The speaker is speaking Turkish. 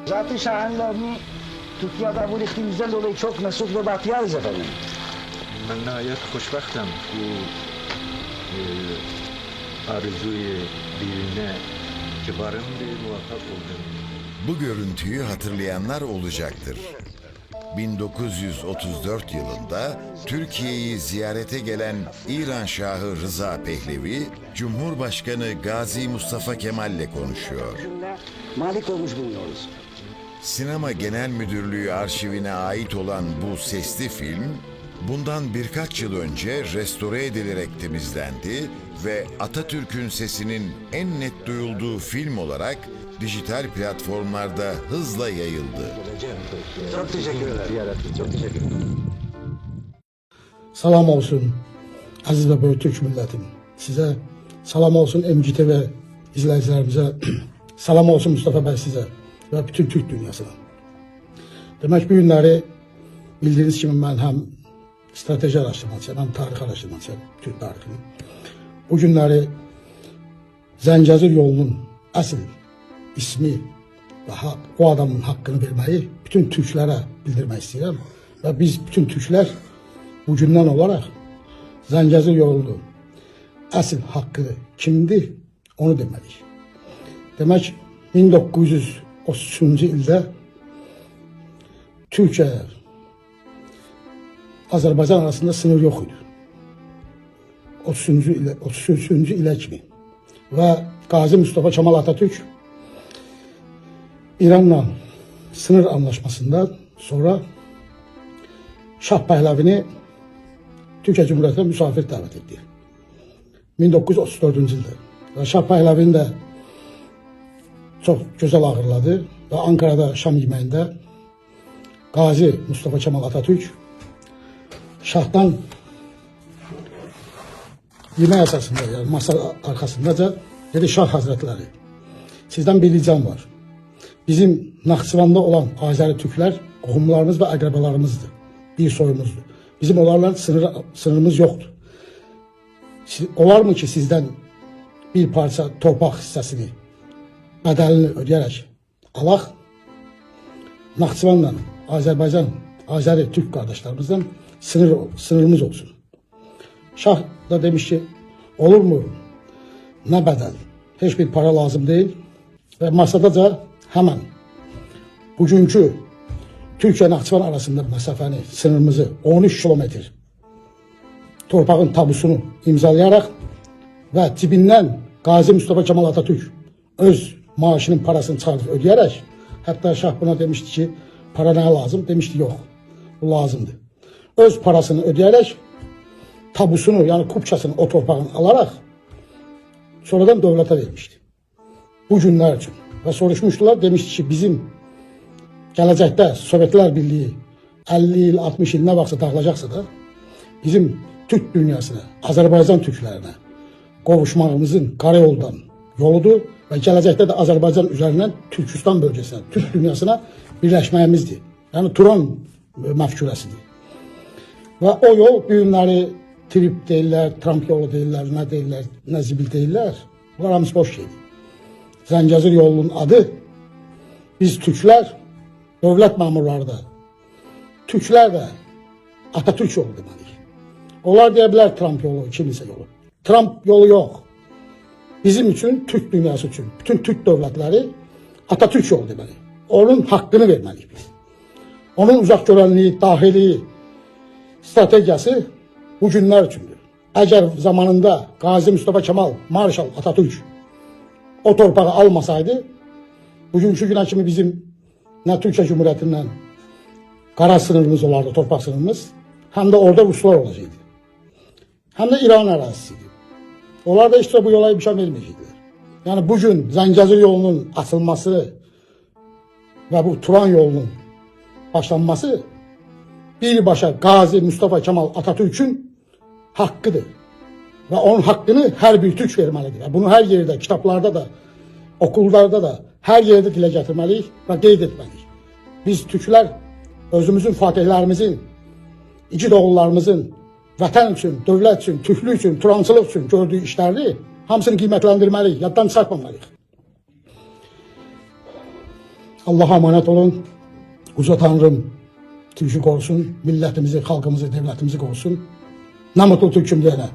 Zat-ı şahanlarını Türkiye'de kabul ettiğimizden dolayı çok mesut ve bahtiyarız efendim. Ben nihayet hoşbaktam bu arzuyu birine kibarım bir muvaffak oldum. Bu görüntüyü hatırlayanlar olacaktır. 1934 yılında Türkiye'yi ziyarete gelen İran Şahı Rıza Pehlevi, Cumhurbaşkanı Gazi Mustafa Kemal'le konuşuyor. Malik olmuş bulunuyoruz. Sinema Genel Müdürlüğü arşivine ait olan bu sesli film, bundan birkaç yıl önce restore edilerek temizlendi ve Atatürk'ün sesinin en net duyulduğu film olarak dijital platformlarda hızla yayıldı. Çok teşekkürler. Çok teşekkür ederim. Salam olsun aziz ve böyük Türk milletim. Size salam olsun MCTV izleyicilerimize, salam olsun Mustafa Bey size ve bütün Türk dünyasına. Demek bu günleri bildiğiniz gibi ben hem strateji araştırmacıyım hem tarih araştırmacıyım, Türk tarihini. Bu günleri Zəngəzur yolunun asıl ismi ve o adamın hakkını vermeyi bütün Türklere bildirmek istedim. Ve biz bütün Türkler bugündən olarak Zəngəzur yolunun asıl hakkı kimdir onu demeliyik. Demek 1933. ildə Türkiye Azerbaycan arasında sınır yok idi. 33. ile kimi. Ve Gazi Mustafa Kemal Atatürk İran'la sınır anlaşmasından sonra Şah Pəhləvini Türkiye Cumhuriyeti'ne misafir davet etti. 1934. yılda. Ve Şah Pəhləvini de çok güzel ağırladı ve Ankara'da Şam yemeğinde Gazi Mustafa Kemal Atatürk Şah'tan yemek esasında yani masa arkasındaca dedi Şah Hazretleri sizden bir ricam var. Bizim Naxçıvanda olan Azeri Türkler qohumlarımız ve akrabalarımızdır. Bir soyumuzdur. Bizim onlarla sınırımız yoktur. Olar mı ki sizden bir parça torpaq hissəsini bədəlini ödəyərək alaq Naxçıvanla Azerbaycan, Azeri Türk kardeşlerimizden sınırımız olsun. Şah da demiş ki olur mu? Ne bedel? Hiçbir para lazım değil. Ve masadaca hemen bugünkü Türkiye-Naxçıvan arasında mesafəni, sınırımızı 13 kilometre torpağın tabusunu imzalayarak ve cibinden Gazi Mustafa Kemal Atatürk öz maaşının parasını çıxarıb ödəyərək, hatta Şah buna demişti ki para ne lazım? Demişti yok. Bu lazımdı. Öz parasını ödəyərək tabusunu yani kupçasını o torpağın alarak sonradan devlete vermişti. Bu günler için. Ve soruşmuştular demişti ki bizim gelecekte Sovyetler Birliği 50 yıl 60 yıl ne varsa dağılacaksa da bizim Türk dünyasına, Azerbaycan Türklerine qovuşmağımızın karayoldan yoludur ve gelecekte de Azerbaycan üzerinden Türkistan bölgesine, Türk dünyasına birleşməyimizdir. Yani Turan məfkurəsidir. Ve o yol bu günləri trip deyirlər, Trump yolu deyirlər, ne deyirlər, ne zibil deyirlər. Bunlar hamısı boş şeydir. Zəngəzur yolunun adı biz Türkler, devlet memurları da, Türkler de Atatürk yolu deməliyik. Onlar deyirlər Trump yolu, kiminsə yolu. Trump yolu yok. Bizim için, Türk dünyası için, bütün Türk devletleri Atatürk yolu demeli. Onun hakkını vermeliyiz biz. Onun uzak görenliği, dahili stratejisi bu günler içindir. Eğer zamanında Gazi Mustafa Kemal, Marşal Atatürk o torpağı almasaydı, bugünkü güne kimi bizim ne Türkiye Cumhuriyeti'nden kara sınırımız olardı, torpak sınırımız, hem de orada Ruslar olacaktı. Hem de İran arazisiydi. Onlar da işte bu yola bir şey vermeyecekler. Yani bugün Zəngəzur yolunun açılması ve bu Turan yolunun başlanması birbaşa Gazi Mustafa Kemal Atatürk'ün hakkıdır. Ve onun hakkını her bir Türk vermelidir. Bunu her yerde, kitaplarda da, okullarda da, her yerde dile getirmeliyiz ve qeyd etmeliyiz. Biz Türkler özümüzün fatihlerimizin, igid oğullarımızın vətən üçün, dövlət üçün, türklük üçün, turançılıq üçün gördüyü işləri hamısını qiymətləndirməliyik, yaddan çıxartmamalıyıq. Allah'a emanet olun. Uca Tanrım Türk'ü korusun, milletimizi, halkımızı, devletimizi korusun. Ne mutlu Türk'üm diyene.